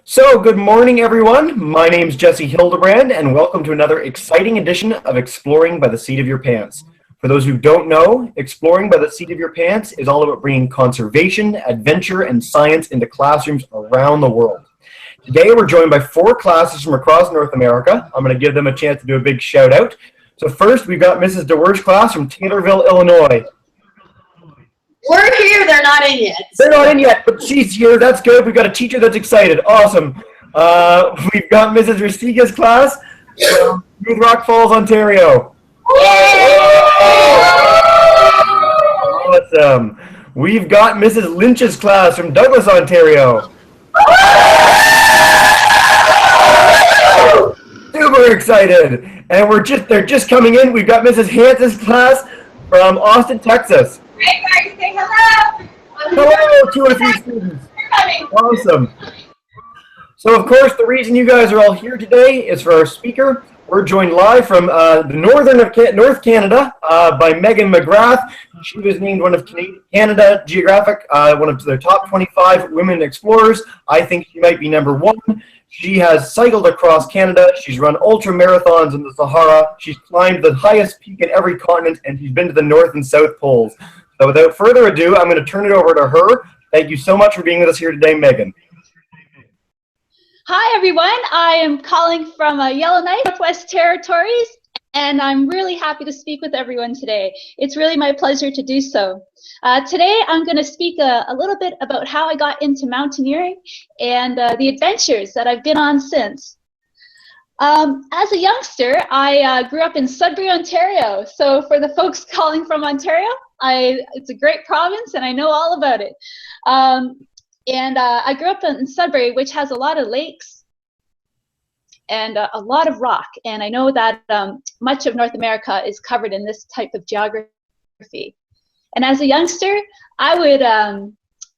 So, good morning, everyone. My name's Jesse Hildebrand, and welcome to another exciting edition of Exploring by the Seat of Your Pants. For those who don't know, Exploring by the Seat of Your Pants is all about bringing conservation, adventure, and science into classrooms around the world. Today, we're joined by four classes from across North America. I'm going to give them a chance to do a big shout out. So, first, we've got Mrs. DeWer's class from Taylorville, Illinois. We're here, they're not in yet. They're not in yet, but she's here. That's good. We've got a teacher that's excited. Awesome. We've got Mrs. Restiga's class from Smooth Rock Falls, Ontario. Awesome. We've got Mrs. Lynch's class from Douglas, Ontario. Super excited. And they're just coming in. We've got Mrs. Hans's class from Austin, Texas. Hey, guys, say hello. Hello, 2 or 3 students. Awesome. So, of course, the reason you guys are all here today is for our speaker. We're joined live from the North Canada by Meagan McGrath. She was named one of Canada Geographic, one of their top 25 women explorers. I think she might be #1. She has cycled across Canada. She's run ultra marathons in the Sahara. She's climbed the highest peak in every continent, and she's been to the North and South Poles. So without further ado, I'm going to turn it over to her. Thank you so much for being with us here today, Meagan. Hi, everyone. I am calling from Yellowknife, Northwest Territories, and I'm really happy to speak with everyone today. It's really my pleasure to do so. Today, I'm going to speak a little bit about how I got into mountaineering and the adventures that I've been on since. As a youngster, I grew up in Sudbury, Ontario. So for the folks calling from Ontario, it's a great province and I know all about it. I grew up in Sudbury, which has a lot of lakes and a lot of rock. And I know that much of North America is covered in this type of geography. And as a youngster, I would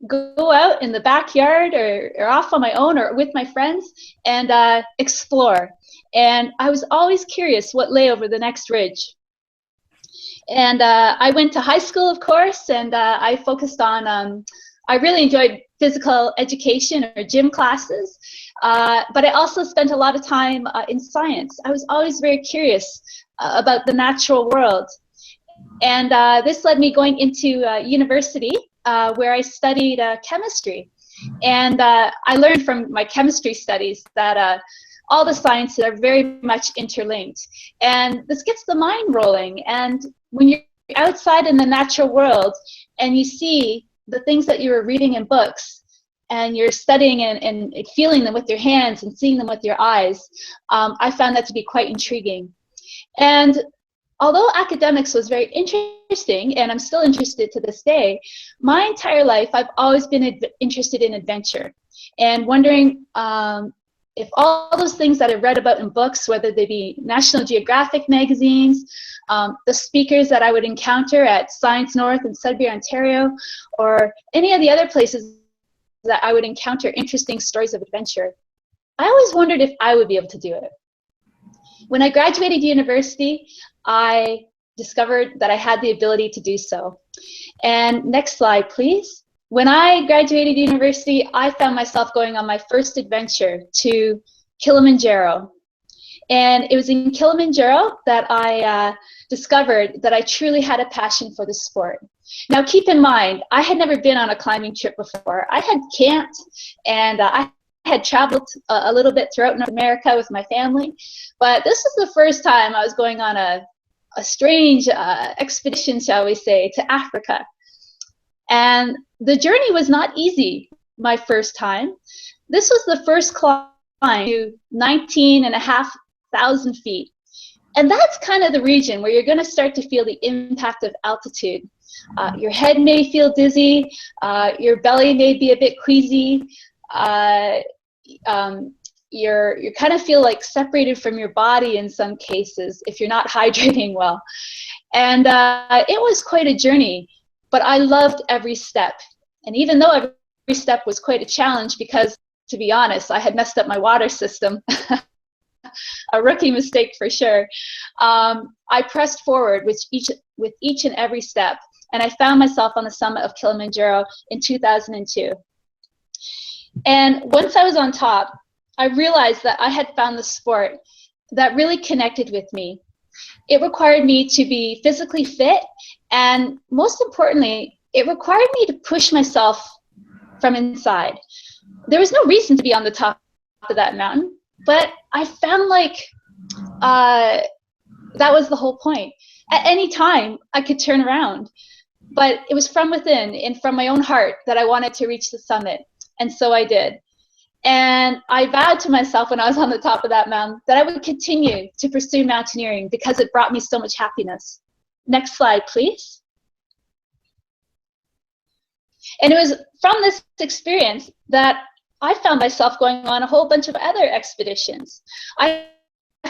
go out in the backyard or off on my own or with my friends and explore. And I was always curious what lay over the next ridge. And I went to high school, of course, and I focused on, I really enjoyed physical education or gym classes, but I also spent a lot of time in science. I was always very curious about the natural world. And this led me going into university where I studied chemistry. And I learned from my chemistry studies that all the sciences are very much interlinked. And this gets the mind rolling. And when you're outside in the natural world and you see the things that you were reading in books and you're studying and feeling them with your hands and seeing them with your eyes, I found that to be quite intriguing. And although academics was very interesting, and I'm still interested to this day, my entire life I've always been interested in adventure and wondering if all those things that I've read about in books, whether they be National Geographic magazines, the speakers that I would encounter at Science North in Sudbury, Ontario, or any of the other places that I would encounter interesting stories of adventure, I always wondered if I would be able to do it. When I graduated university, I discovered that I had the ability to do so. And next slide, please. When I graduated university, I found myself going on my first adventure to Kilimanjaro. And it was in Kilimanjaro that I discovered that I truly had a passion for the sport. Now keep in mind, I had never been on a climbing trip before. I had camped and I had traveled a little bit throughout North America with my family, but this was the first time I was going on a strange expedition, shall we say, to Africa. And the journey was not easy my first time. This was the first climb to 19,500 feet. And that's kind of the region where you're going to start to feel the impact of altitude. Your head may feel dizzy, your belly may be a bit queasy, you kind of feel like separated from your body in some cases if you're not hydrating well. And it was quite a journey, but I loved every step. And even though every step was quite a challenge because, to be honest, I had messed up my water system, a rookie mistake for sure, I pressed forward with each and every step. And I found myself on the summit of Kilimanjaro in 2002. And once I was on top, I realized that I had found the sport that really connected with me. It required me to be physically fit, and most importantly, it required me to push myself from inside. There was no reason to be on the top of that mountain, but I found like that was the whole point. At any time, I could turn around, but it was from within and from my own heart that I wanted to reach the summit, and so I did. And I vowed to myself when I was on the top of that mountain that I would continue to pursue mountaineering because it brought me so much happiness. Next slide, please. And it was from this experience that I found myself going on a whole bunch of other expeditions. I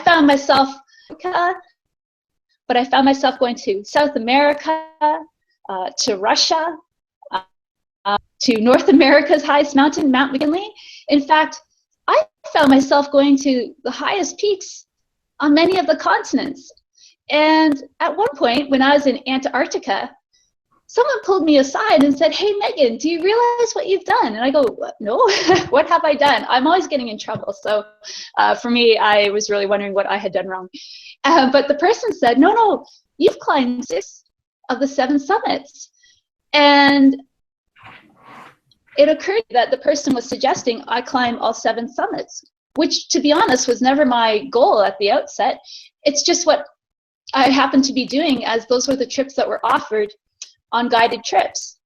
found myself, but I found myself going to South America, to Russia, to North America's highest mountain, Mount McKinley. In fact, I found myself going to the highest peaks on many of the continents. And at one point, when I was in Antarctica, someone pulled me aside and said, "Hey, Megan, do you realize what you've done?" And I go, "No, what have I done?" I'm always getting in trouble. So for me, I was really wondering what I had done wrong. But the person said, no, you've climbed 6 of the 7 summits. And it occurred that the person was suggesting I climb all 7 summits, which, to be honest, was never my goal at the outset. It's just what I happened to be doing, as those were the trips that were offered on guided trips.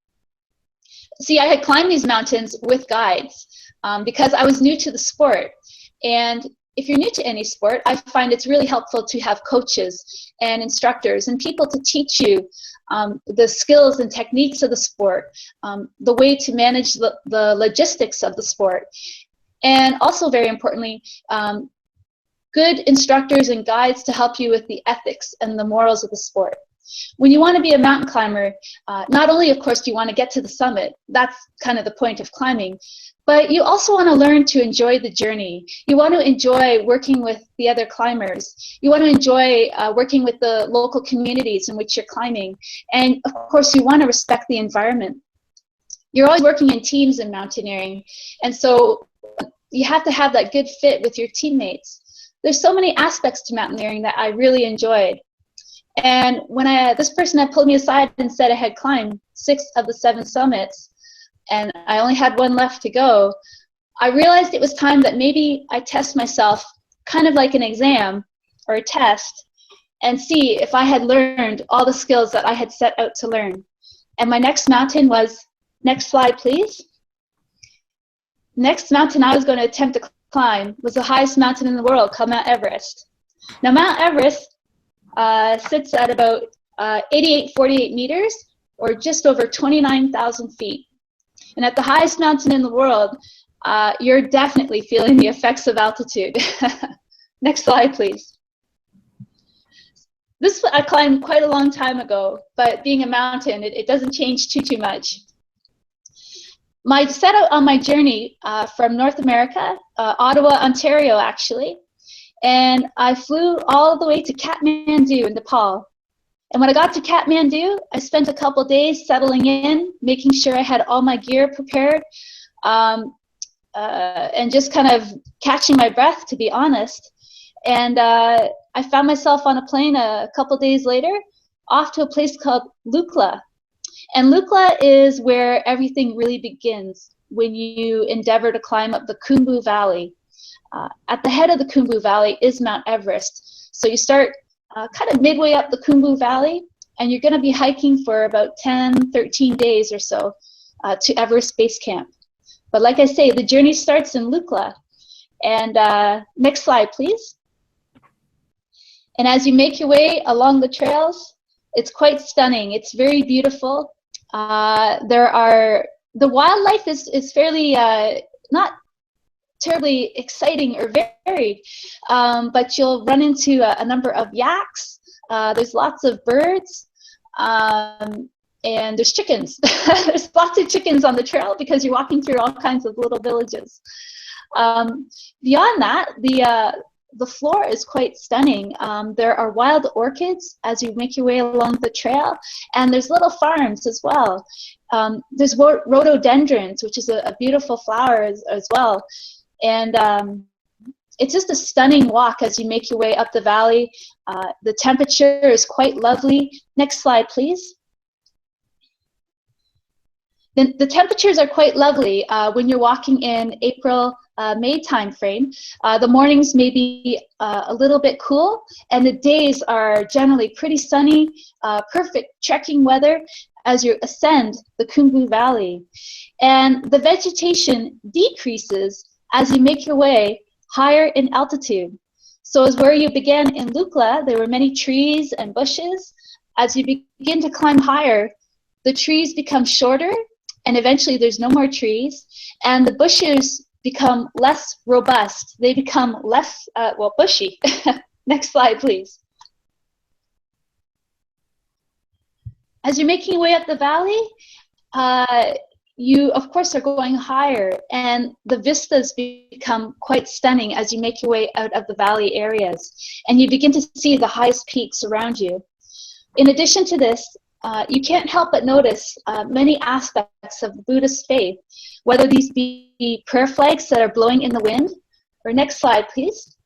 See, I had climbed these mountains with guides because I was new to the sport. And if you're new to any sport, I find it's really helpful to have coaches and instructors and people to teach you the skills and techniques of the sport, the way to manage the logistics of the sport, and also, very importantly, good instructors and guides to help you with the ethics and the morals of the sport. When you want to be a mountain climber, not only, of course, do you want to get to the summit, that's kind of the point of climbing, but you also want to learn to enjoy the journey. You want to enjoy working with the other climbers. You want to enjoy working with the local communities in which you're climbing. And of course, you want to respect the environment. You're always working in teams in mountaineering, and so you have to have that good fit with your teammates. There's so many aspects to mountaineering that I really enjoyed. And when this person had pulled me aside and said I had climbed 6 of the 7 summits, and I only had 1 left to go, I realized it was time that maybe I test myself kind of like an exam or a test and see if I had learned all the skills that I had set out to learn. And my next mountain was, next slide please. Next mountain I was going to attempt to climb was the highest mountain in the world, called Mount Everest. Now Mount Everest sits at about 8848 meters, or just over 29,000 feet. And at the highest mountain in the world, you're definitely feeling the effects of altitude. Next slide, please. This I climbed quite a long time ago, but being a mountain, it doesn't change too much. I set out on my journey from North America, Ottawa, Ontario, actually, and I flew all the way to Kathmandu in Nepal. And when I got to Kathmandu, I spent a couple days settling in, making sure I had all my gear prepared, and just kind of catching my breath, to be honest. And I found myself on a plane a couple days later, off to a place called Lukla. And Lukla is where everything really begins when you endeavor to climb up the Khumbu Valley. At the head of the Khumbu Valley is Mount Everest. So you start kind of midway up the Khumbu Valley, and you're going to be hiking for about 10, 13 days or so to Everest Base Camp. But like I say, the journey starts in Lukla. And next slide, please. And as you make your way along the trails, it's quite stunning. It's very beautiful. The wildlife is fairly not terribly exciting or varied, but you'll run into a number of yaks. There's lots of birds, and there's chickens. There's lots of chickens on the trail because you're walking through all kinds of little villages. Beyond that, the floor is quite stunning. There are wild orchids as you make your way along the trail, and there's little farms as well. There's rhododendrons, which is a beautiful flower as well. And it's just a stunning walk as you make your way up the valley. The temperature is quite lovely. Next slide, please. The temperatures are quite lovely when you're walking in April, May timeframe. The mornings may be a little bit cool, and the days are generally pretty sunny, perfect trekking weather as you ascend the Khumbu Valley. And the vegetation decreases as you make your way higher in altitude. So as where you began in Lukla, there were many trees and bushes. As you begin to climb higher, the trees become shorter, and eventually there's no more trees, and the bushes become less robust. They become less, well, bushy. Next slide, please. As you're making your way up the valley, you, of course, are going higher, and the vistas become quite stunning as you make your way out of the valley areas, and you begin to see the highest peaks around you. In addition to this, you can't help but notice many aspects of the Buddhist faith, whether these be prayer flags that are blowing in the wind, or next slide, please,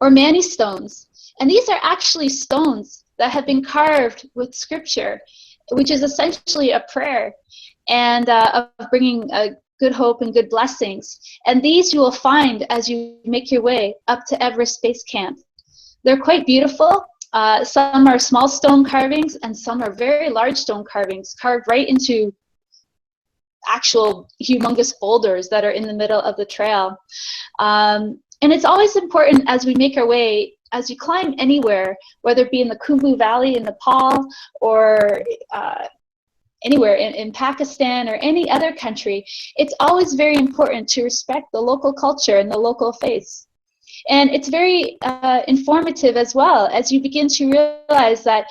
or mani stones. And these are actually stones that have been carved with scripture, which is essentially a prayer and of bringing good hope and good blessings. And these you will find as you make your way up to Everest Base Camp. They're quite beautiful. Some are small stone carvings, and some are very large stone carvings carved right into actual humongous boulders that are in the middle of the trail. And it's always important as we make our way, as you climb anywhere, whether it be in the Khumbu Valley in Nepal or anywhere in Pakistan or any other country, it's always very important to respect the local culture and the local faiths. And it's very informative as well, as you begin to realize that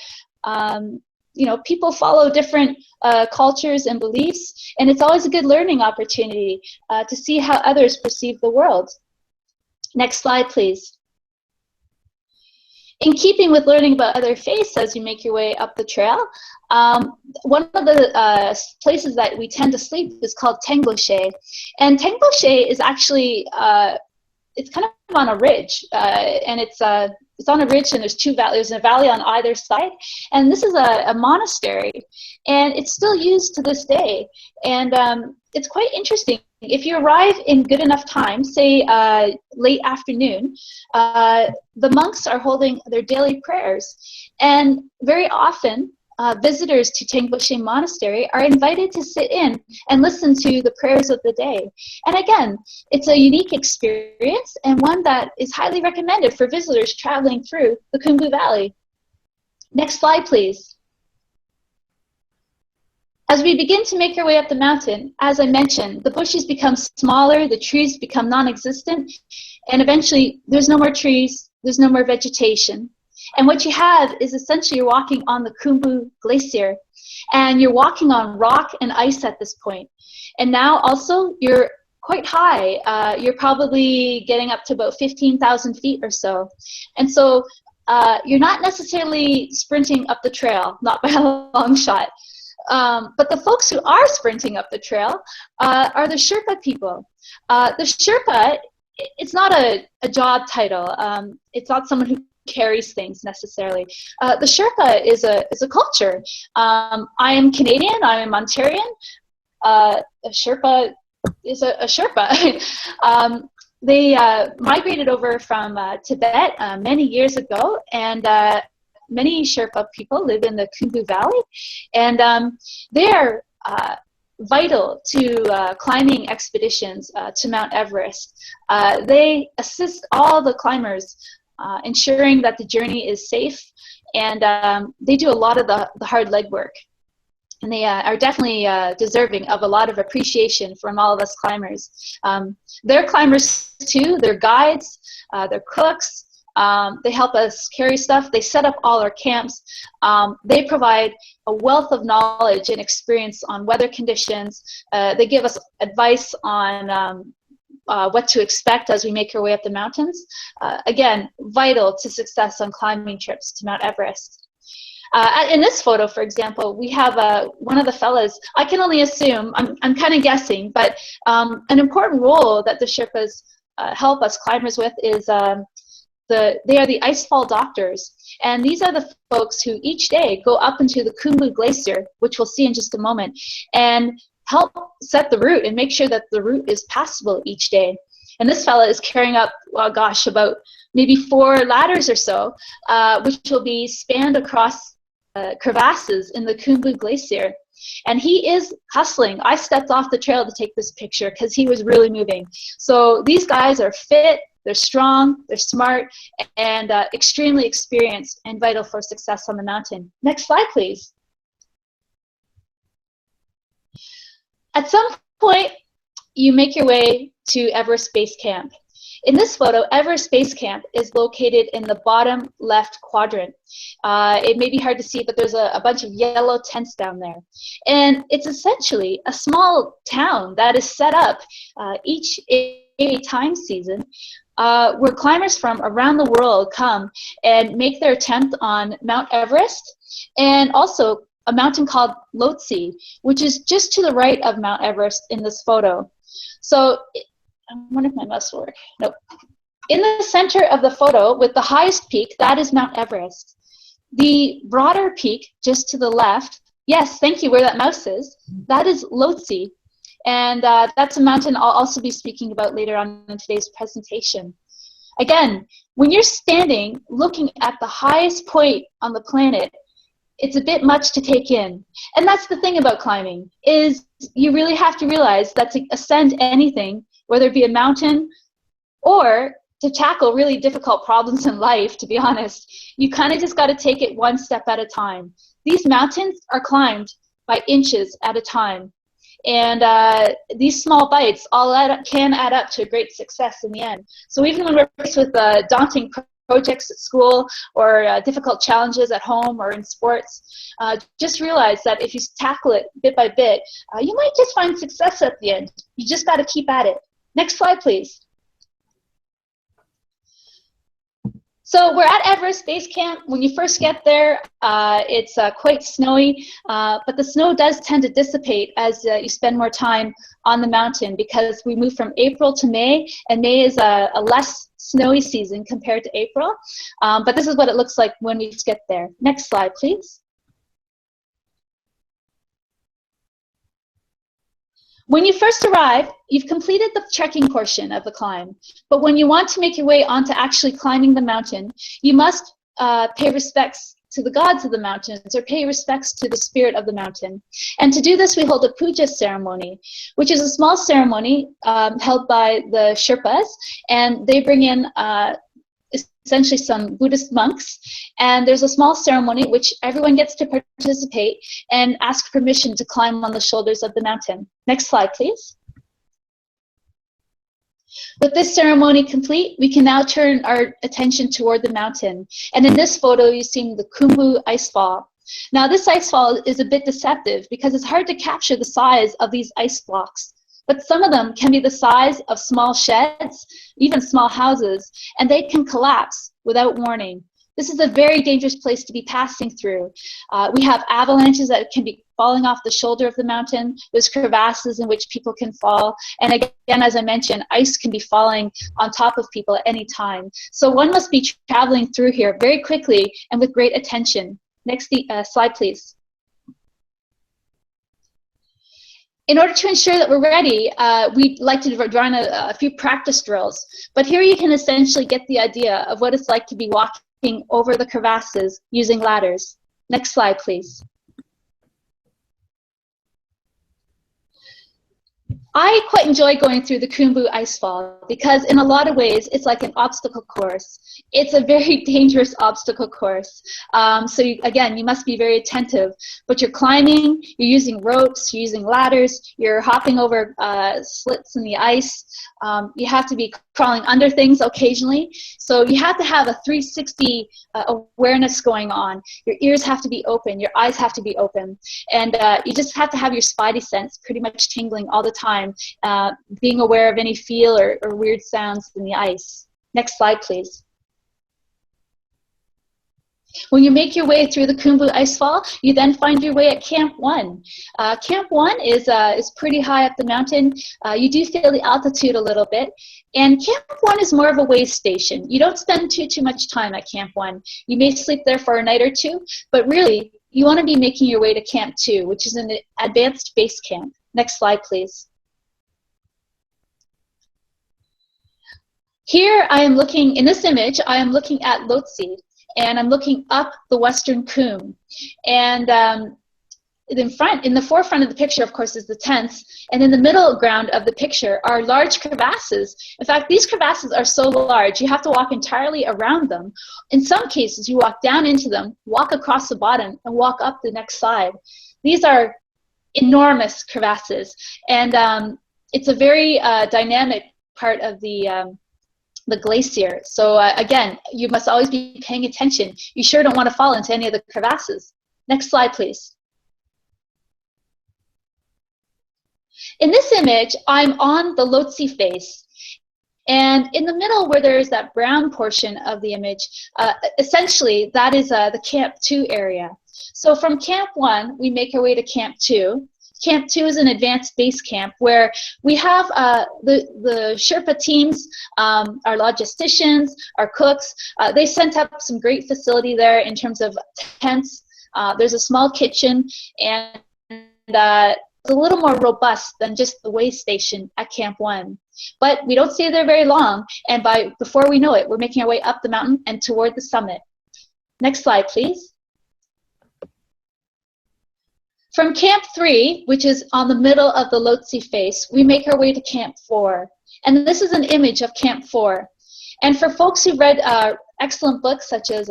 you know, people follow different cultures and beliefs, and it's always a good learning opportunity to see how others perceive the world. Next slide, please. In keeping with learning about other faiths as you make your way up the trail, one of the places that we tend to sleep is called Tengboshe. And Tengboshe is actually, it's kind of on a ridge, and it's on a ridge, and there's two valleys. There's a valley on either side, and this is a monastery, and it's still used to this day. And it's quite interesting. If you arrive in good enough time, say late afternoon, the monks are holding their daily prayers, and very often visitors to Tengboshe Monastery are invited to sit in and listen to the prayers of the day. And again, it's a unique experience and one that is highly recommended for visitors traveling through the Khumbu Valley. Next slide, please. As we begin to make our way up the mountain, as I mentioned, the bushes become smaller, the trees become non-existent, and eventually there's no more trees, there's no more vegetation. And what you have is essentially you're walking on the Khumbu Glacier, and you're walking on rock and ice at this point. And now also you're quite high. You're probably getting up to about 15,000 feet or so. And so you're not necessarily sprinting up the trail, not by a long shot. But the folks who are sprinting up the trail are the Sherpa people. The Sherpa, it's not a job title. It's not someone who carries things necessarily. The Sherpa is a culture. I am Canadian. I am Ontarian. A Sherpa is a Sherpa. They migrated over from Tibet many years ago, and many Sherpa people live in the Khumbu Valley, and they are vital to climbing expeditions to Mount Everest. They assist all the climbers, ensuring that the journey is safe, and they do a lot of the hard legwork. And they are definitely deserving of a lot of appreciation from all of us climbers. They're climbers too, they're guides, they're cooks, they help us carry stuff, they set up all our camps, they provide a wealth of knowledge and experience on weather conditions, they give us advice on what to expect as we make our way up the mountains. Again, vital to success on climbing trips to Mount Everest. In this photo, for example, we have one of the fellas. I can only assume, I'm kind of guessing, but an important role that the Sherpas help us climbers with is they are the icefall doctors. And these are the folks who each day go up into the Khumbu Glacier, which we'll see in just a moment, and help set the route and make sure that the route is passable each day. And this fella is carrying up, oh gosh, about maybe 4 ladders or so, which will be spanned across crevasses in the Khumbu Glacier. And he is hustling. I stepped off the trail to take this picture because he was really moving. So these guys are fit, they're strong, they're smart, and extremely experienced and vital for success on the mountain. Next slide, please. At some point, you make your way to Everest Base Camp. In this photo, Everest Base Camp is located in the bottom left quadrant. It may be hard to see, but there's a bunch of yellow tents down there. And it's essentially a small town that is set up each time season where climbers from around the world come and make their attempt on Mount Everest, and also a mountain called Lhotse, which is just to the right of Mount Everest in this photo. So I wonder if my mouse will work. Nope. In the center of the photo with the highest peak, that is Mount Everest. The broader peak just to the left, yes, thank you, where that mouse is, that is Lhotse. And that's a mountain I'll also be speaking about later on in today's presentation. Again, when you're standing looking at the highest point on the planet, it's a bit much to take in. And that's the thing about climbing, is you really have to realize that to ascend anything, whether it be a mountain or to tackle really difficult problems in life, to be honest, you kind of just got to take it one step at a time. These mountains are climbed by inches at a time. And these small bites all can add up to a great success in the end. So even when we're faced with daunting projects at school or difficult challenges at home or in sports, just realize that if you tackle it bit by bit, you might just find success at the end. You just got to keep at it. Next slide, please. So we're at Everest Base Camp. When you first get there, it's quite snowy, but the snow does tend to dissipate as you spend more time on the mountain, because we move from April to May, and May is a less snowy season compared to April. But this is what it looks like when we get there. Next slide, please. When you first arrive, you've completed the trekking portion of the climb, but when you want to make your way onto actually climbing the mountain, you must pay respects to the gods of the mountains, or pay respects to the spirit of the mountain. And to do this, we hold a puja ceremony, which is a small ceremony held by the Sherpas, and they bring in essentially some Buddhist monks, and there's a small ceremony which everyone gets to participate and ask permission to climb on the shoulders of the mountain. Next slide, please. With this ceremony complete, we can now turn our attention toward the mountain. And in this photo, you see the Khumbu icefall. Now, this icefall is a bit deceptive because it's hard to capture the size of these ice blocks. But some of them can be the size of small sheds, even small houses, and they can collapse without warning. This is a very dangerous place to be passing through. We have avalanches that can be falling off the shoulder of the mountain. There's crevasses in which people can fall. And again, as I mentioned, ice can be falling on top of people at any time. So one must be traveling through here very quickly and with great attention. Next slide, please. In order to ensure that we're ready, we'd like to run a few practice drills. But here you can essentially get the idea of what it's like to be walking over the crevasses using ladders. Next slide, please. I quite enjoy going through the Khumbu icefall because in a lot of ways it's like an obstacle course. It's a very dangerous obstacle course. Again, you must be very attentive. But you're climbing, you're using ropes, you're using ladders, you're hopping over slits in the ice. You have to be crawling under things occasionally. So you have to have a 360 awareness going on. Your ears have to be open, your eyes have to be open. And you just have to have your spidey sense pretty much tingling all the time, being aware of any feel or weird sounds in the ice. Next slide, please. When you make your way through the Khumbu Icefall, you then find your way at Camp 1. Camp 1 is pretty high up the mountain. You do feel the altitude a little bit. And Camp 1 is more of a way station. You don't spend too much time at Camp 1. You may sleep there for a night or two, but really, you want to be making your way to Camp 2, which is an advanced base camp. Next slide, please. Here I am looking, in this image, I am looking at Lhotse, and I'm looking up the western Khum. And in the forefront of the picture, of course, is the tents, and in the middle ground of the picture are large crevasses. In fact, these crevasses are so large, you have to walk entirely around them. In some cases, you walk down into them, walk across the bottom, and walk up the next side. These are enormous crevasses, and it's a very dynamic part of the glacier. So again, you must always be paying attention. You sure don't want to fall into any of the crevasses. Next slide, please. In this image, I'm on the Lhotse face. And in the middle where there is that brown portion of the image, essentially that is the Camp 2 area. So from Camp 1, we make our way to Camp 2. Camp 2 is an advanced base camp where we have the Sherpa teams, our logisticians, our cooks. They sent up some great facility there in terms of tents. There's a small kitchen, and it's a little more robust than just the way station at Camp 1. But we don't stay there very long, and before we know it, we're making our way up the mountain and toward the summit. Next slide, please. From Camp 3, which is on the middle of the Lhotse face, we make our way to Camp 4. And this is an image of Camp 4. And for folks who've read excellent books such as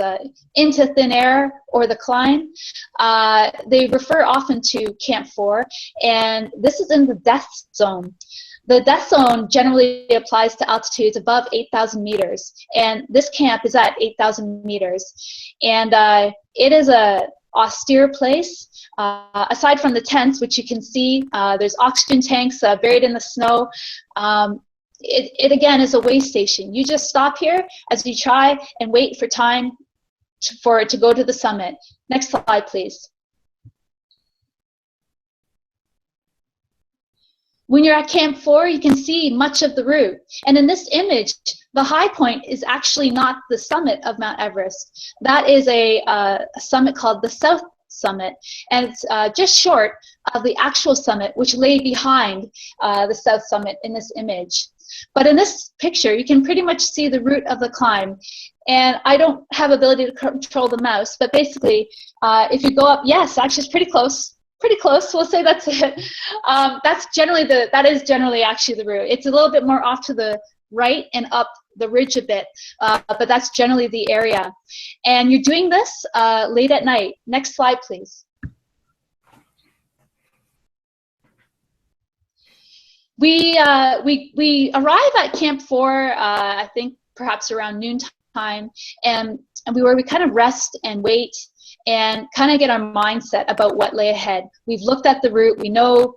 Into Thin Air or The Climb, they refer often to Camp 4. And this is in the death zone. The death zone generally applies to altitudes above 8,000 meters. And this camp is at 8,000 meters. And it is an austere place. Aside from the tents, which you can see, there's oxygen tanks buried in the snow. It again is a way station. You just stop here as you try and wait for time for it to go to the summit. Next slide, please. When you're at Camp 4, you can see much of the route. And in this image, the high point is actually not the summit of Mount Everest. That is a summit called the South Summit, and it's just short of the actual summit, which lay behind the South Summit in this image. But in this picture, you can pretty much see the route of the climb. And I don't have ability to control the mouse, but basically, if you go up, yes, actually it's pretty close. Pretty close, we'll say that's it. That is generally actually the route. It's a little bit more off to the right and up the ridge a bit, but that's generally the area. And you're doing this late at night. Next slide, please. We arrive at Camp 4, I think perhaps around noontime, and we kind of rest and wait and kind of get our mindset about what lay ahead. We've looked at the route. We know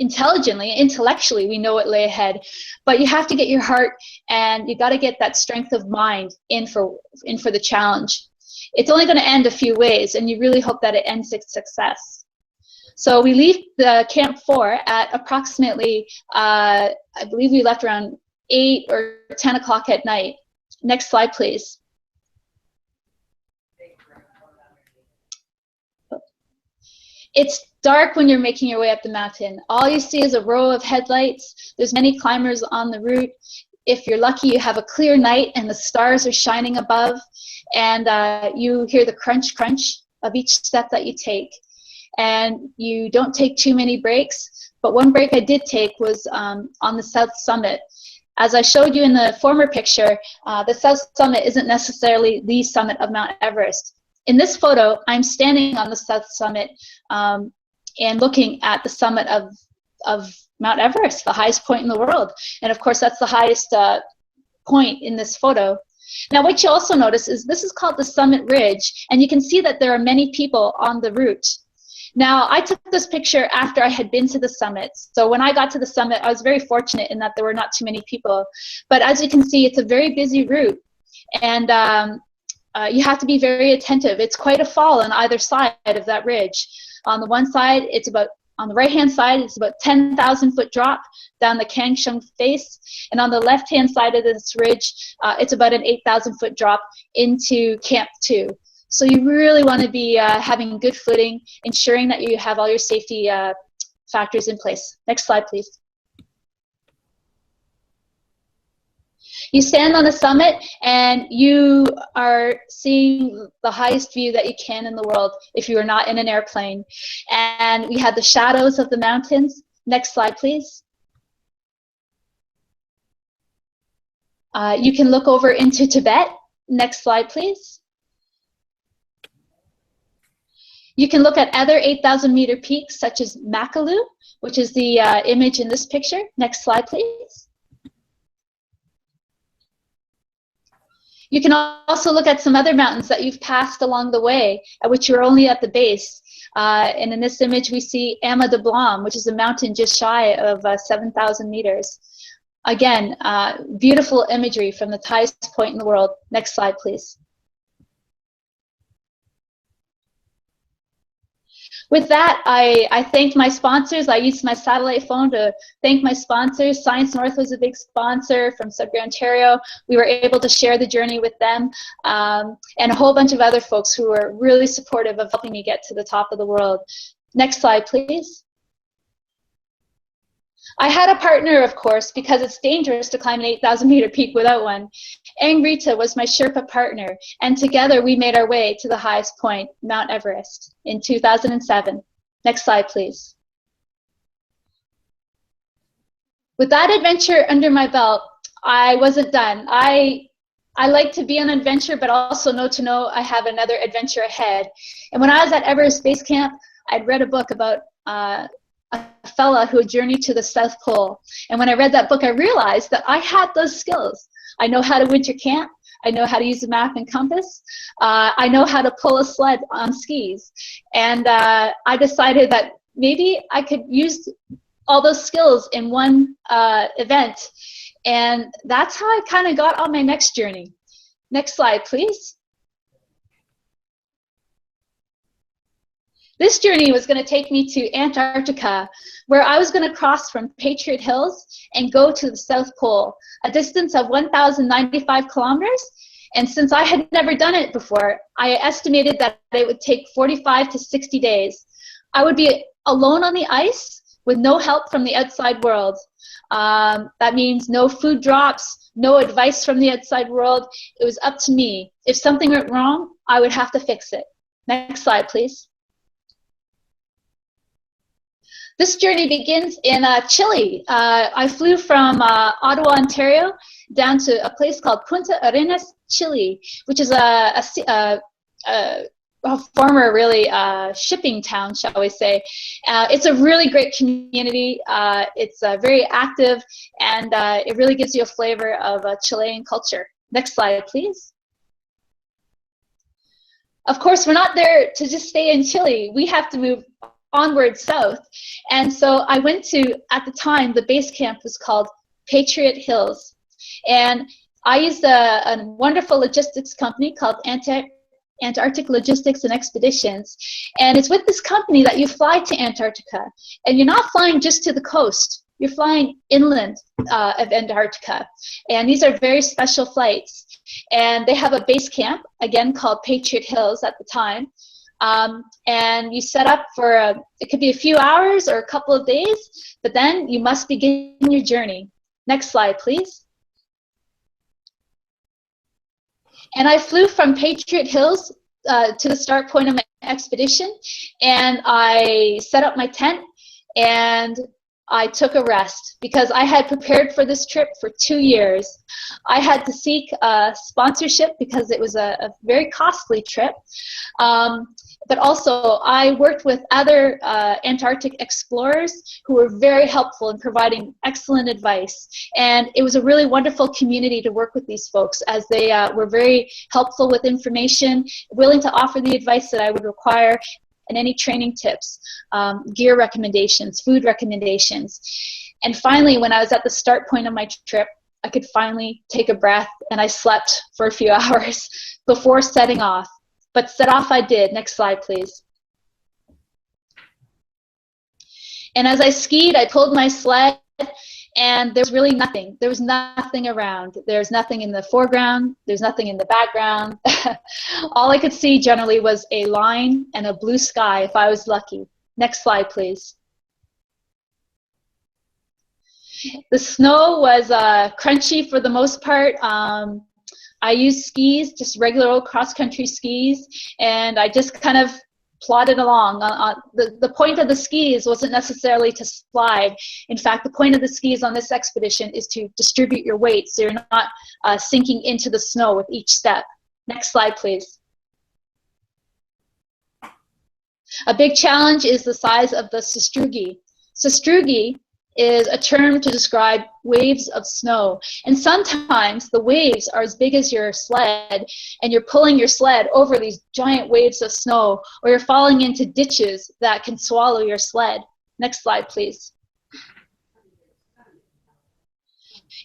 intellectually, we know what lay ahead, but you have to get your heart and you got to get that strength of mind in for the challenge. It's only going to end a few ways, and you really hope that it ends with success. So we leave the Camp 4 at approximately, I believe we left around 8 or 10 o'clock at night. Next slide, please. It's dark when you're making your way up the mountain. All you see is a row of headlights. There's many climbers on the route. If you're lucky, you have a clear night and the stars are shining above, and you hear the crunch, crunch of each step that you take. And you don't take too many breaks, but one break I did take was on the South Summit. As I showed you in the former picture, the South Summit isn't necessarily the summit of Mount Everest. In this photo, I'm standing on the South Summit and looking at the summit of Mount Everest, the highest point in the world. And of course, that's the highest point in this photo. Now, what you also notice is this is called the Summit Ridge, and you can see that there are many people on the route. Now, I took this picture after I had been to the summit. So when I got to the summit, I was very fortunate in that there were not too many people. But as you can see, it's a very busy route. And you have to be very attentive. It's quite a fall on either side of that ridge. On the one side, on the right-hand side, it's about 10,000 foot drop down the Kangshung face, and on the left-hand side of this ridge, it's about an 8,000 foot drop into Camp 2. So you really want to be having good footing, ensuring that you have all your safety factors in place. Next slide, please. You stand on the summit and you are seeing the highest view that you can in the world if you are not in an airplane. And we have the shadows of the mountains. Next slide, please. You can look over into Tibet. Next slide, please. You can look at other 8,000 meter peaks such as Makalu, which is the image in this picture. Next slide, please. You can also look at some other mountains that you've passed along the way, at which you're only at the base. And in this image, we see Ama de Blanc, which is a mountain just shy of 7,000 meters. Again, beautiful imagery from the highest point in the world. Next slide, please. With that, I thank my sponsors. I used my satellite phone to thank my sponsors. Science North was a big sponsor from Sudbury, Ontario. We were able to share the journey with them, and a whole bunch of other folks who were really supportive of helping me get to the top of the world. Next slide, please. I had a partner, of course, because it's dangerous to climb an 8,000 meter peak without one. Angrita was my Sherpa partner, and together we made our way to the highest point, Mount Everest, in 2007. Next slide, please. With that adventure under my belt, I wasn't done. I like to be on an adventure, but also know I have another adventure ahead. And when I was at Everest Base Camp, I'd read a book about a fella who had journeyed to the South Pole. And when I read that book, I realized that I had those skills. I know how to winter camp. I know how to use a map and compass. I know how to pull a sled on skis. And I decided that maybe I could use all those skills in one event. And that's how I kind of got on my next journey. Next slide, please. This journey was going to take me to Antarctica, where I was going to cross from Patriot Hills and go to the South Pole, a distance of 1,095 kilometers. And since I had never done it before, I estimated that it would take 45 to 60 days. I would be alone on the ice with no help from the outside world. That means no food drops, no advice from the outside world. It was up to me. If something went wrong, I would have to fix it. Next slide, please. This journey begins in Chile. I flew from Ottawa, Ontario, down to a place called Punta Arenas, Chile, which is a former really shipping town, shall we say. It's a really great community. It's very active, and it really gives you a flavor of Chilean culture. Next slide, please. Of course, we're not there to just stay in Chile. We have to move onward south. And so I went to, at the time, the base camp was called Patriot Hills. And I used a wonderful logistics company called Antarctic Logistics and Expeditions. And it's with this company that you fly to Antarctica. And you're not flying just to the coast. You're flying inland of Antarctica. And these are very special flights. And they have a base camp, again, called Patriot Hills at the time. And you set up for, it could be a few hours or a couple of days, but then you must begin your journey. Next slide, please. And I flew from Patriot Hills to the start point of my expedition, and I set up my tent, and I took a rest because I had prepared for this trip for 2 years. I had to seek sponsorship because it was a very costly trip. But also, I worked with other Antarctic explorers who were very helpful in providing excellent advice. And it was a really wonderful community to work with these folks, as they were very helpful with information, willing to offer the advice that I would require, and any training tips, gear recommendations, food recommendations. And finally, when I was at the start point of my trip, I could finally take a breath, and I slept for a few hours before setting off. But set off I did. Next slide, please. And as I skied, I pulled my sled, and there was really nothing. There was nothing around. There's nothing in the foreground. There's nothing in the background. All I could see generally was a line and a blue sky if I was lucky. Next slide, please. The snow was crunchy for the most part. I used skis, just regular old cross-country skis, and I just kind of plodded along. The point of the skis wasn't necessarily to slide. In fact, the point of the skis on this expedition is to distribute your weight so you're not sinking into the snow with each step. Next slide, please. A big challenge is the size of the sastrugi. Sastrugi is a term to describe waves of snow. And sometimes the waves are as big as your sled, and you're pulling your sled over these giant waves of snow, or you're falling into ditches that can swallow your sled. Next slide, please.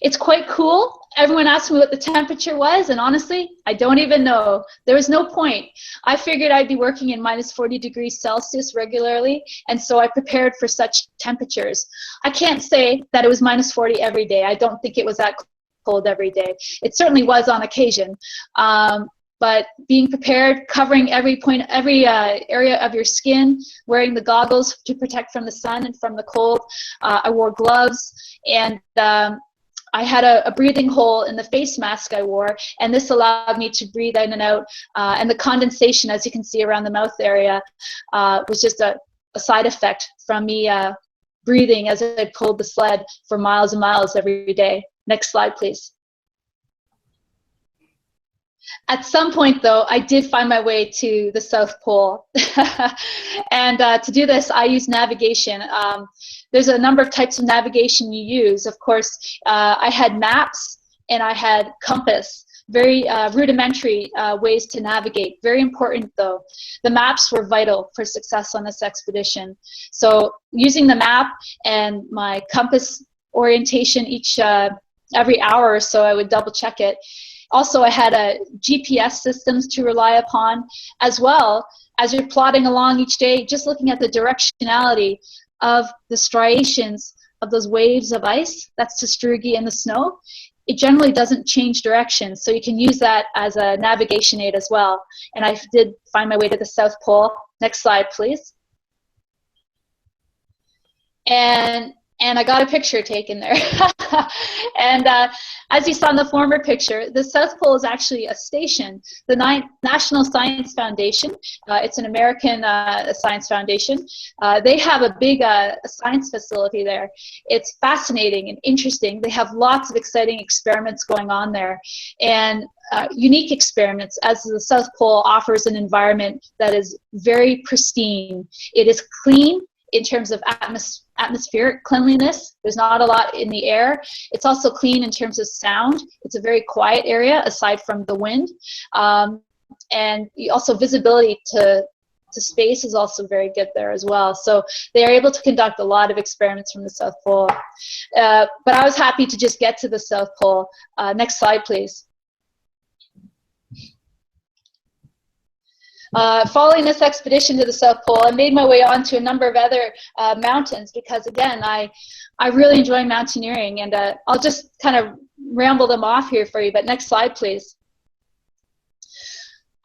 It's quite cool. Everyone asked me what the temperature was, and honestly, I don't even know. There was no point. I figured I'd be working in minus 40 degrees Celsius regularly, and so I prepared for such temperatures. I can't say that it was minus 40 every day. I don't think it was that cold every day. It certainly was on occasion. But being prepared, covering every area of your skin, wearing the goggles to protect from the sun and from the cold. I wore gloves, and I had a breathing hole in the face mask I wore, and this allowed me to breathe in and out. And the condensation, as you can see around the mouth area, was just a side effect from me breathing as I pulled the sled for miles and miles every day. Next slide, please. At some point, though, I did find my way to the South Pole. And to do this, I used navigation. There's a number of types of navigation you use. Of course, I had maps and I had compass. Very rudimentary ways to navigate. Very important, though. The maps were vital for success on this expedition. So using the map and my compass orientation every hour or so, I would double check it. Also, I had GPS systems to rely upon, as well as you're plodding along each day, just looking at the directionality of the striations of those waves of ice. That's sastrugi in the snow. It generally doesn't change direction, so you can use that as a navigation aid as well. And I did find my way to the South Pole. Next slide, please. And I got a picture taken there. And as you saw in the former picture, the South Pole is actually a station. The National Science Foundation, it's an American science foundation. They have a big science facility there. It's fascinating and interesting. They have lots of exciting experiments going on there. And unique experiments, as the South Pole offers an environment that is very pristine. It is clean in terms of atmospheric cleanliness. There's not a lot in the air. It's also clean in terms of sound. It's a very quiet area aside from the wind. And also visibility to space is also very good there as well. So they are able to conduct a lot of experiments from the South Pole. But I was happy to just get to the South Pole. Next slide, please. Following this expedition to the South Pole, I made my way on to a number of other mountains because, again, I really enjoy mountaineering, and I'll just kind of ramble them off here for you, but next slide, please.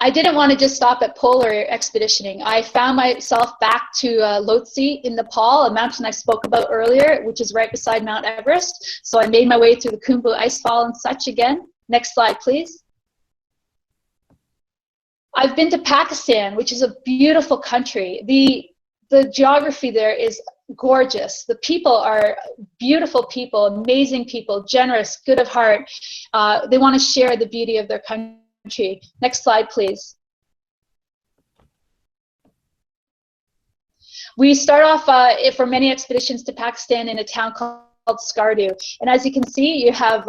I didn't want to just stop at polar expeditioning. I found myself back to Lhotse in Nepal, a mountain I spoke about earlier, which is right beside Mount Everest. So I made my way through the Khumbu icefall and such again. Next slide, please. I've been to Pakistan, which is a beautiful country. The geography there is gorgeous. The people are beautiful people, amazing people, generous, good of heart. They want to share the beauty of their country. Next slide, please. We start off for many expeditions to Pakistan in a town called Skardu, and as you can see, you have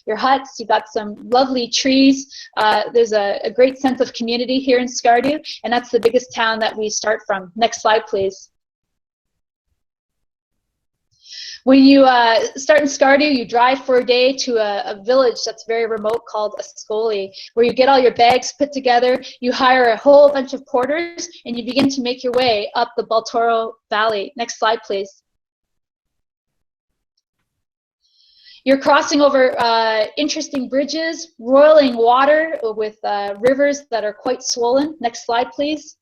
your huts, you've got some lovely trees, there's a great sense of community here in Skardu, and that's the biggest town that we start from. Next slide, please. When you start in Skardu, you drive for a day to a village that's very remote called Ascoli, where you get all your bags put together, you hire a whole bunch of porters, and you begin to make your way up the Baltoro Valley. Next slide, please. You're crossing over interesting bridges, roiling water with rivers that are quite swollen. Next slide, please.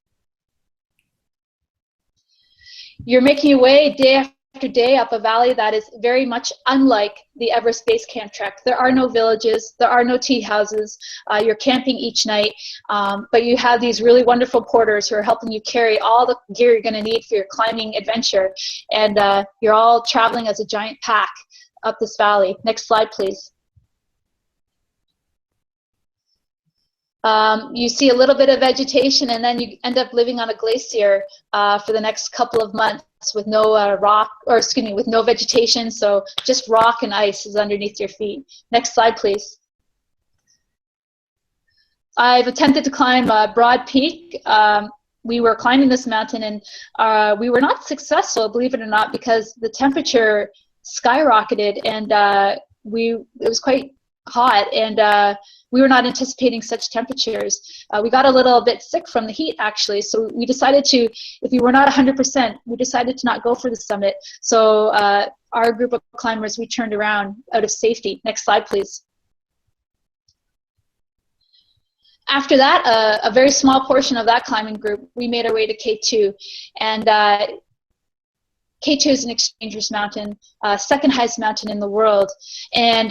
You're making your way day after day up a valley that is very much unlike the Everest Base Camp trek. There are no villages, there are no tea houses, you're camping each night, but you have these really wonderful porters who are helping you carry all the gear you're going to need for your climbing adventure, and you're all traveling as a giant pack up this valley. Next slide, please. You see a little bit of vegetation, and then you end up living on a glacier for the next couple of months with no with no vegetation, so just rock and ice is underneath your feet. Next slide, please. I've attempted to climb Broad Peak. We were climbing this mountain, and we were not successful, believe it or not, because the temperature skyrocketed, and it was quite hot, and we were not anticipating such temperatures. We got a little bit sick from the heat, actually, so we decided to, if we were not 100%, we decided to not go for the summit. So our group of climbers, we turned around out of safety. Next slide, please. After that, a very small portion of that climbing group, we made our way to K2, and K2 is an extremely mountain, second highest mountain in the world, and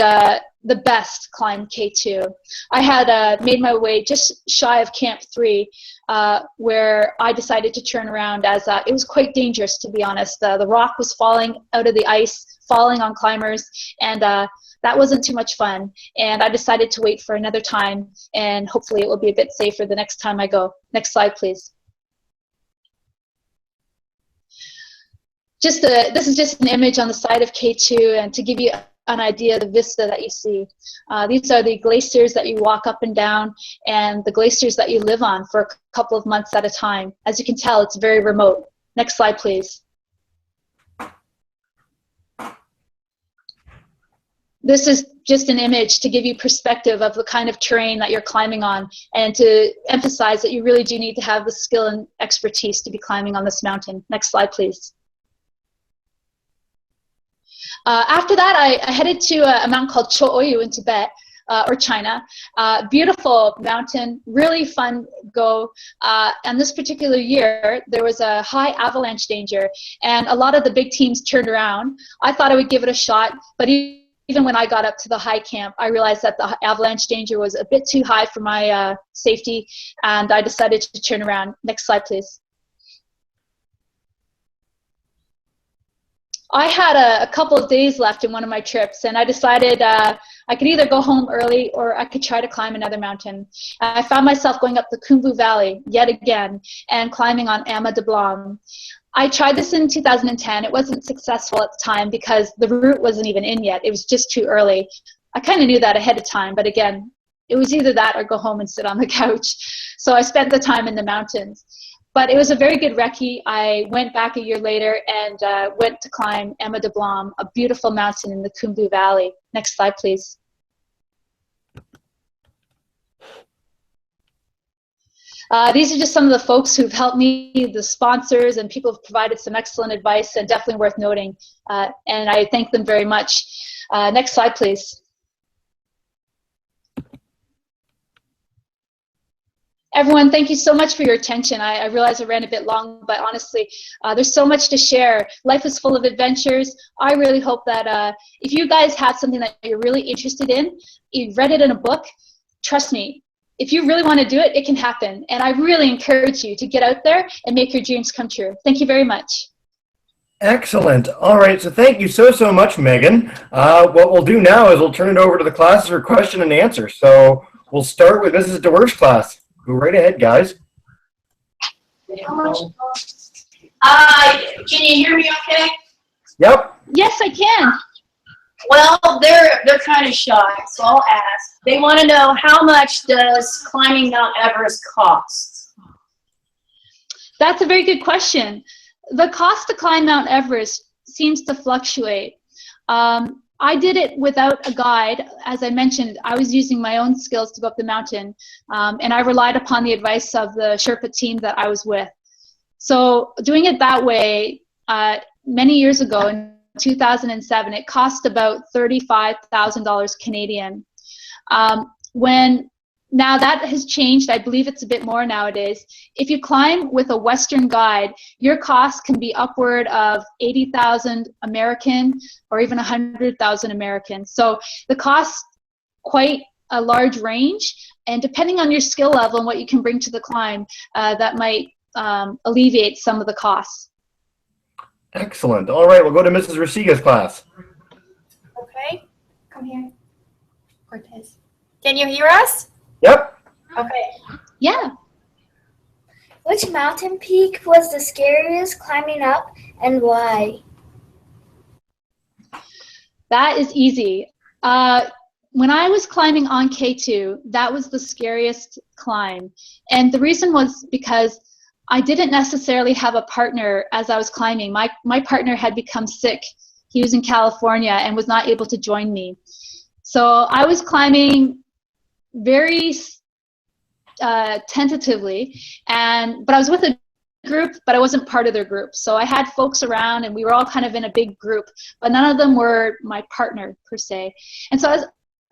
the best climb K2. I had made my way just shy of Camp 3, where I decided to turn around, as it was quite dangerous, to be honest. The rock was falling out of the ice, falling on climbers, and that wasn't too much fun. And I decided to wait for another time, and hopefully it will be a bit safer the next time I go. Next slide, please. This is just an image on the side of K2, and to give you an idea of the vista that you see. These are the glaciers that you walk up and down, and the glaciers that you live on for a couple of months at a time. As you can tell, it's very remote. Next slide, please. This is just an image to give you perspective of the kind of terrain that you're climbing on, and to emphasize that you really do need to have the skill and expertise to be climbing on this mountain. Next slide, please. After that, I headed to a mountain called Cho Oyu in Tibet, or China. Beautiful mountain, really fun go. And this particular year, there was a high avalanche danger, and a lot of the big teams turned around. I thought I would give it a shot, but even when I got up to the high camp, I realized that the avalanche danger was a bit too high for my safety, and I decided to turn around. Next slide, please. I had a couple of days left in one of my trips, and I decided I could either go home early or I could try to climb another mountain. I found myself going up the Khumbu Valley yet again and climbing on Ama de Blanc. I tried this in 2010. It wasn't successful at the time because the route wasn't even in yet. It was just too early. I kind of knew that ahead of time, but again, it was either that or go home and sit on the couch. So I spent the time in the mountains. But it was a very good recce. I went back a year later and went to climb Ama de Blanc, a beautiful mountain in the Khumbu Valley. Next slide, please. These are just some of the folks who've helped me, the sponsors, and people have provided some excellent advice, and definitely worth noting. And I thank them very much. Next slide, please. Everyone, thank you so much for your attention. I realize I ran a bit long, but honestly, there's so much to share. Life is full of adventures. I really hope that if you guys have something that you're really interested in, you've read it in a book, trust me, if you really want to do it, it can happen. And I really encourage you to get out there and make your dreams come true. Thank you very much. Excellent. All right, so thank you so much, Megan. What we'll do now is we'll turn it over to the class for question and answer. So we'll start with Mrs. DeWer's class. Go right ahead, guys. How much? Can you hear me okay? Yep. Yes, I can. Well, they're kind of shy, so I'll ask. They want to know, how much does climbing Mount Everest cost? That's a very good question. The cost to climb Mount Everest seems to fluctuate. I did it without a guide. As I mentioned, I was using my own skills to go up the mountain, and I relied upon the advice of the Sherpa team that I was with. So doing it that way, many years ago in 2007, it cost about $35,000 Canadian. Now that has changed. I believe it's a bit more nowadays. If you climb with a Western guide, your cost can be upward of 80,000 American or even 100,000 American. So the cost quite a large range, and depending on your skill level and what you can bring to the climb, that might alleviate some of the costs. Excellent. All right, we'll go to Mrs. Rasiga's class. Okay, come here. Cortez. Can you hear us? Yep. Okay. Yeah. Which mountain peak was the scariest climbing up and why? That is easy. When I was climbing on K2, that was the scariest climb. And the reason was because I didn't necessarily have a partner as I was climbing. My partner had become sick. He was in California and was not able to join me. So I was climbing very tentatively, but I was with a group, but I wasn't part of their group. So I had folks around, and we were all kind of in a big group, but none of them were my partner per se. And so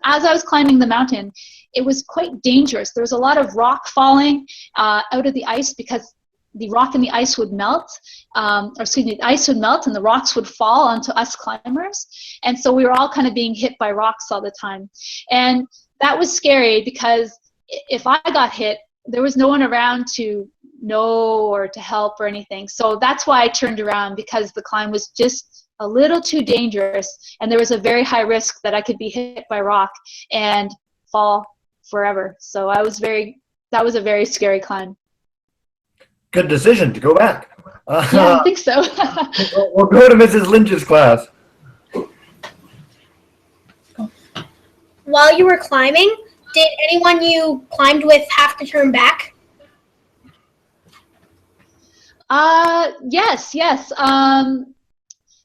as I was climbing the mountain, it was quite dangerous. There was a lot of rock falling out of the ice because the rock and the ice would melt, the ice would melt and the rocks would fall onto us climbers. And so we were all kind of being hit by rocks all the time. And that was scary because if I got hit, there was no one around to know or to help or anything. So that's why I turned around, because the climb was just a little too dangerous, and there was a very high risk that I could be hit by rock and fall forever. So that was a very scary climb. Good decision to go back. Yeah, I think so. We'll go to Mrs. Lynch's class. While you were climbing, did anyone you climbed with have to turn back? Yes.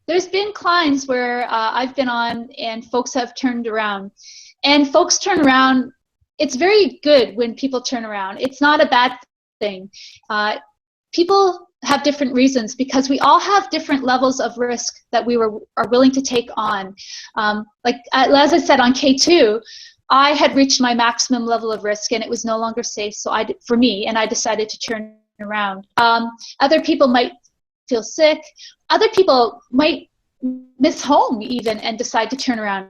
There's been climbs where I've been on and folks have turned around. And folks turn around. It's very good when people turn around. It's not a bad thing. People have different reasons because we all have different levels of risk that we are willing to take on. Like as I said on K2, I had reached my maximum level of risk and it was no longer safe for me, and I decided to turn around. Other people might feel sick. Other people might miss home even and decide to turn around.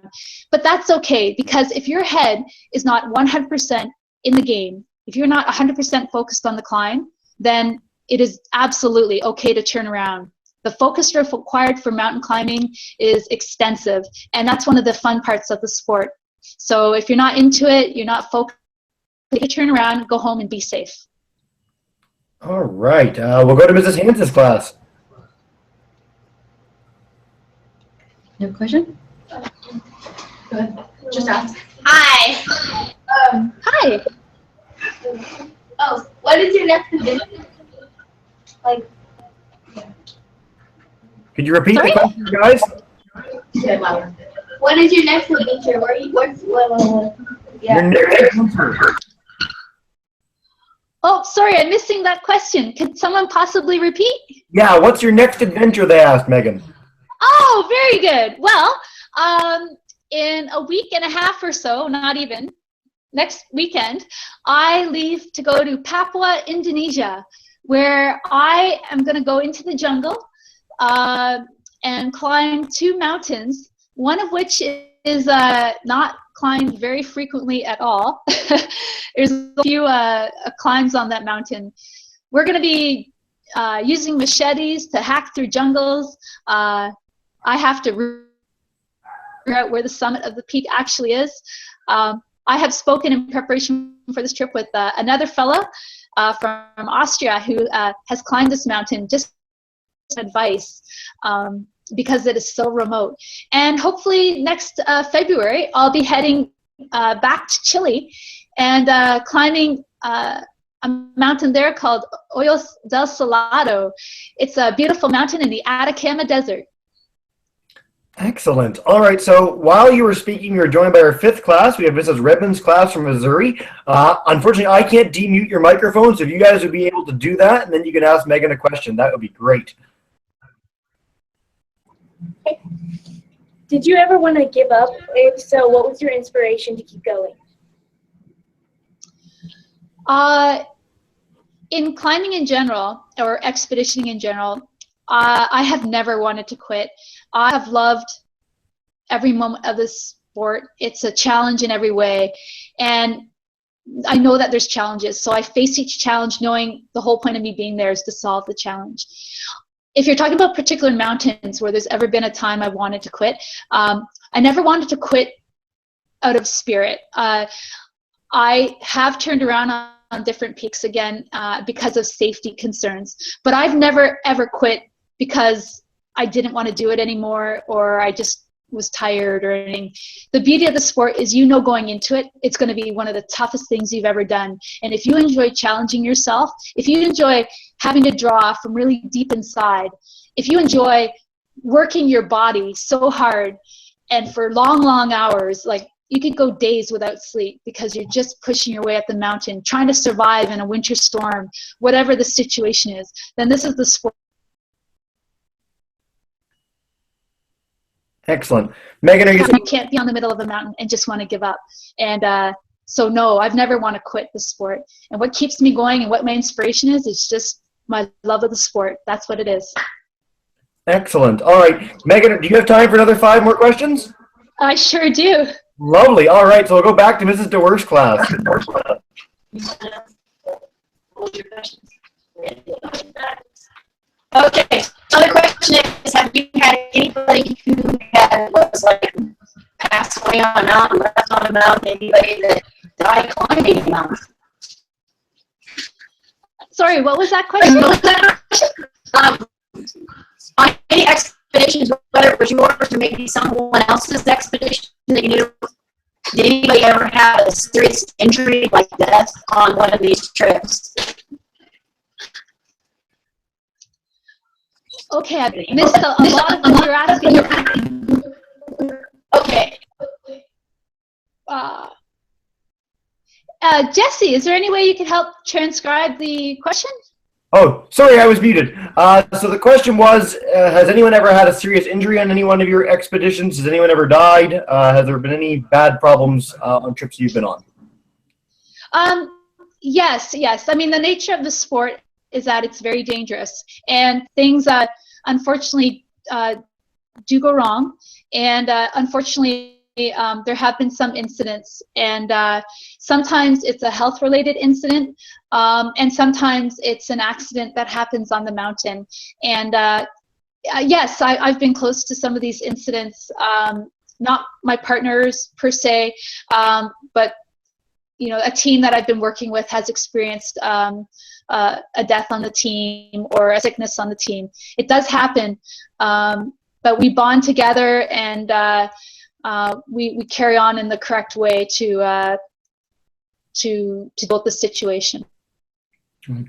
But that's okay, because if your head is not 100% in the game, if you're not 100% focused on the climb, then it is absolutely okay to turn around. The focus required for mountain climbing is extensive, and that's one of the fun parts of the sport. So if you're not into it, you're not focused, you can turn around, go home, and be safe. All right, we'll go to Mrs. Hans's class. You have a question? Go ahead. Just ask. Hi. Hi. Oh, what is your next adventure? Like, Could you repeat Sorry? the question, guys? Say it louder. what is your next adventure? Your next adventure. Oh, sorry, I'm missing that question. Could someone possibly repeat? Yeah, what's your next adventure, they asked, Megan. Oh, very good. Well, in a week and a half or so, not even, next weekend, I leave to go to Papua, Indonesia, where I am going to go into the jungle and climb 2 mountains, one of which is not climbed very frequently at all. There's a few climbs on that mountain. We're going to be using machetes to hack through jungles. I have to figure out where the summit of the peak actually is. I have spoken in preparation for this trip with another fellow from Austria who has climbed this mountain just for advice because it is so remote. And hopefully next February, I'll be heading back to Chile and climbing a mountain there called Hoyos del Salado. It's a beautiful mountain in the Atacama Desert. Excellent. All right, so while you were speaking, you were joined by our 5th class. We have Mrs. Redmond's class from Missouri. Unfortunately, I can't demute your microphone, so if you guys would be able to do that, and then you can ask Megan a question, that would be great. Did you ever want to give up? If so, what was your inspiration to keep going? In climbing in general, or expeditioning in general, I have never wanted to quit. I have loved every moment of this sport. It's a challenge in every way, and I know that there's challenges, so I face each challenge knowing the whole point of me being there is to solve the challenge. If you're talking about particular mountains where there's ever been a time I wanted to quit, I never wanted to quit out of spirit. I have turned around on different peaks again because of safety concerns, but I've never ever quit because I didn't want to do it anymore or I just was tired or anything. The beauty of the sport is, you know, going into it, it's going to be one of the toughest things you've ever done. And if you enjoy challenging yourself, if you enjoy having to draw from really deep inside, if you enjoy working your body so hard and for long, long hours, like you could go days without sleep because you're just pushing your way up the mountain, trying to survive in a winter storm, whatever the situation is, then this is the sport. Excellent. Megan, are you You can't be on the middle of a mountain and just want to give up. And so no, I've never want to quit the sport. And what keeps me going and what my inspiration is just my love of the sport. That's what it is. Excellent. All right. Megan, do you have time for another 5 more questions? I sure do. Lovely. All right, so we'll go back to Mrs. DeWer's class. Okay, so the question is, have you had anybody who was like passed away on a mountain, left on a mountain, anybody that died climbing a mountain? Sorry, what was that question? On any expeditions, whether it was yours or maybe someone else's expedition that you knew, did anybody ever have a serious injury like death on one of these trips? Okay, I missed a lot of what you're asking. Okay. Jesse, is there any way you could help transcribe the question? Oh, sorry, I was muted. So the question was, has anyone ever had a serious injury on any one of your expeditions? Has anyone ever died? Has there been any bad problems on trips you've been on? Yes. I mean, the nature of the sport is that it's very dangerous, and things unfortunately do go wrong, and unfortunately there have been some incidents, and sometimes it's a health-related incident, and sometimes it's an accident that happens on the mountain. And yes, I've been close to some of these incidents, not my partners per se, but you know, a team that I've been working with has experienced a death on the team or a sickness on the team. It does happen, but we bond together, and we carry on in the correct way to both the situation.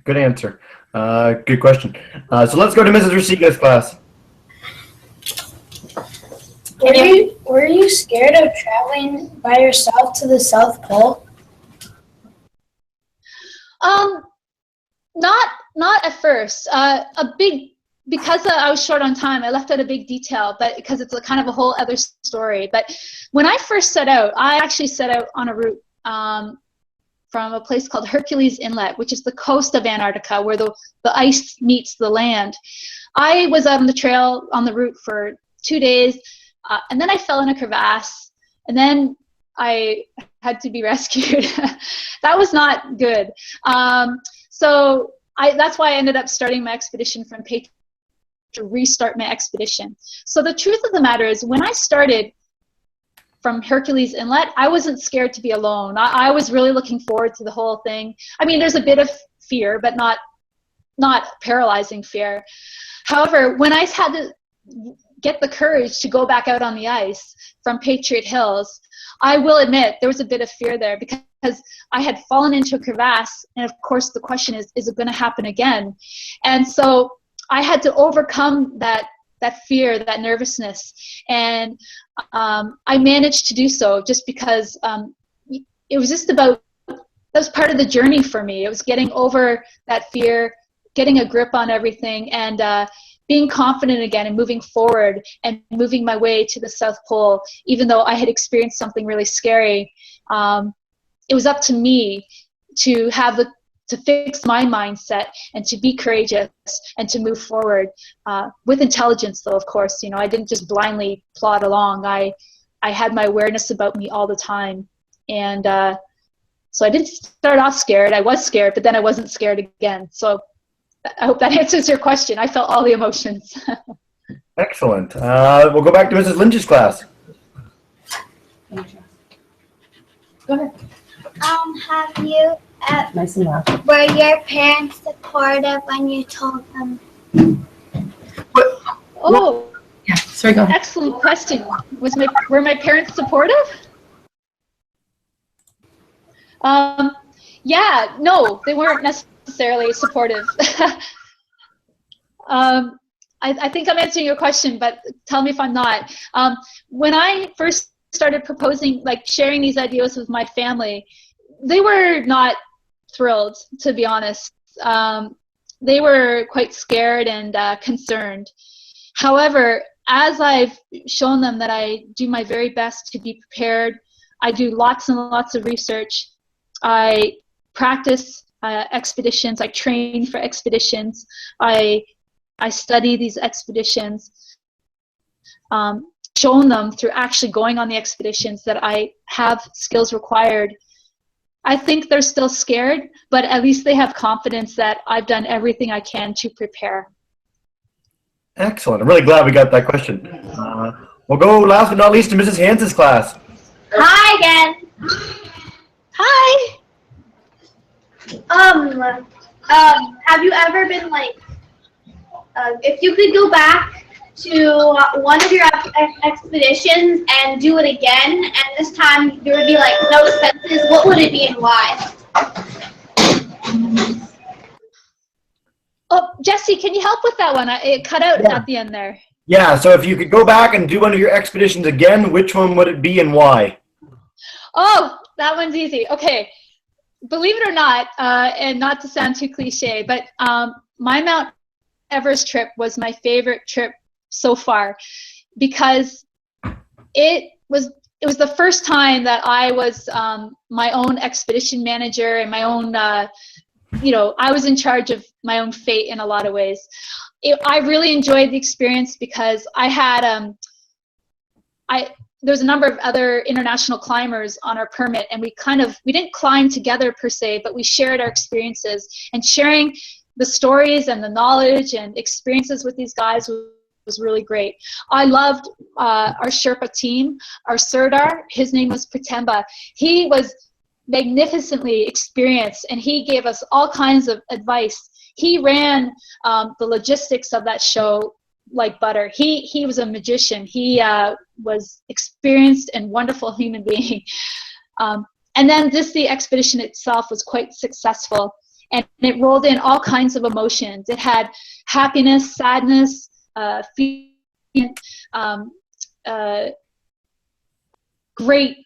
Good answer. Good question. So let's go to Mrs. Rosiga's class. Were you scared of traveling by yourself to the South Pole? Not at first. Because I was short on time, I left out a big detail, but because it's kind of a whole other story. But when I first set out, I actually set out on a route from a place called Hercules Inlet, which is the coast of Antarctica, where the ice meets the land. I was out on the trail on the route for 2 days, and then I fell in a crevasse, and then I had to be rescued. That was not good. So that's why I ended up starting my expedition from Patriot to restart my expedition. So the truth of the matter is, when I started from Hercules Inlet, I wasn't scared to be alone. I was really looking forward to the whole thing. I mean, there's a bit of fear, but not paralyzing fear. However, when I had to get the courage to go back out on the ice from Patriot Hills, I will admit there was a bit of fear there, because I had fallen into a crevasse, and of course the question is it going to happen again? And so I had to overcome that that fear, that nervousness. And I managed to do so just because it was just about, that was part of the journey for me. It was getting over that fear, getting a grip on everything, and being confident again and moving forward and moving my way to the South Pole. Even though I had experienced something really scary, it was up to me to fix my mindset and to be courageous and to move forward with intelligence, though, of course. You know, I didn't just blindly plod along. I had my awareness about me all the time. And so I didn't start off scared. I was scared, but then I wasn't scared again. So I hope that answers your question. I felt all the emotions. Excellent. We'll go back to Mrs. Lynch's class. Go ahead. Have you Nice and loud. were your parents supportive when you told them? Oh, Yeah, sorry, go ahead. excellent question. Were my parents supportive? Yeah, no, they weren't necessarily supportive. I think I'm answering your question, but tell me if I'm not. When I first started proposing, like sharing these ideas with my family, they were not thrilled, to be honest. They were quite scared and concerned. However, as I've shown them that I do my very best to be prepared, I do lots and lots of research. I practice expeditions. I train for expeditions. I study these expeditions. Shown them through actually going on the expeditions that I have skills required. I think they're still scared, but at least they have confidence that I've done everything I can to prepare. Excellent. I'm really glad we got that question. We'll go last but not least to Mrs. Hans's class. Hi again. Hi! Have you ever been like, if you could go back to one of your expeditions and do it again, and this time there would be like no expenses, what would it be and why? Oh, Jesse, can you help with that one? It cut out at the end there. Yeah, so if you could go back and do one of your expeditions again, which one would it be and why? Oh, that one's easy. Okay. Believe it or not, and not to sound too cliche, but my Mount Everest trip was my favorite trip so far, because it was the first time that I was my own expedition manager and my own, I was in charge of my own fate in a lot of ways. I really enjoyed the experience because I had there's a number of other international climbers on our permit, and we didn't climb together per se, but we shared our experiences, and sharing the stories and the knowledge and experiences with these guys was really great. I loved our Sherpa team, our Sirdar. His name was Pratemba. He was magnificently experienced, and he gave us all kinds of advice. He ran the logistics of that show like butter. He was a magician. He was experienced and wonderful human being. And then the expedition itself was quite successful, and it rolled in all kinds of emotions. It had happiness, sadness, fear, great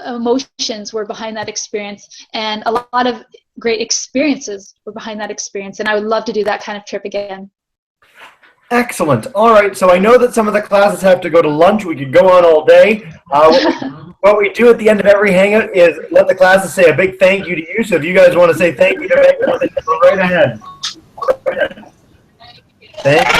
emotions were behind that experience, and a lot of great experiences were behind that experience, and I would love to do that kind of trip again. Excellent. All right, so I know that some of the classes have to go to lunch. We could go on all day. What we do at the end of every hangout is let the classes say a big thank you to you. So if you guys want to say thank you to Megan, go right ahead. Thank you.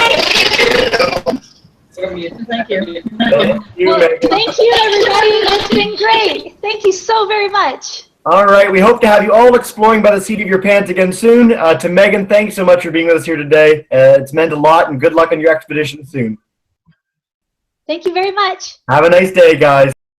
Thank you. Thank you, Well, Megan. thank you, everybody. That's been great. Thank you so very much. All right, we hope to have you all exploring by the seat of your pants again soon. To Megan, thanks so much for being with us here today. It's meant a lot, and good luck on your expedition soon. Thank you very much. Have a nice day, guys.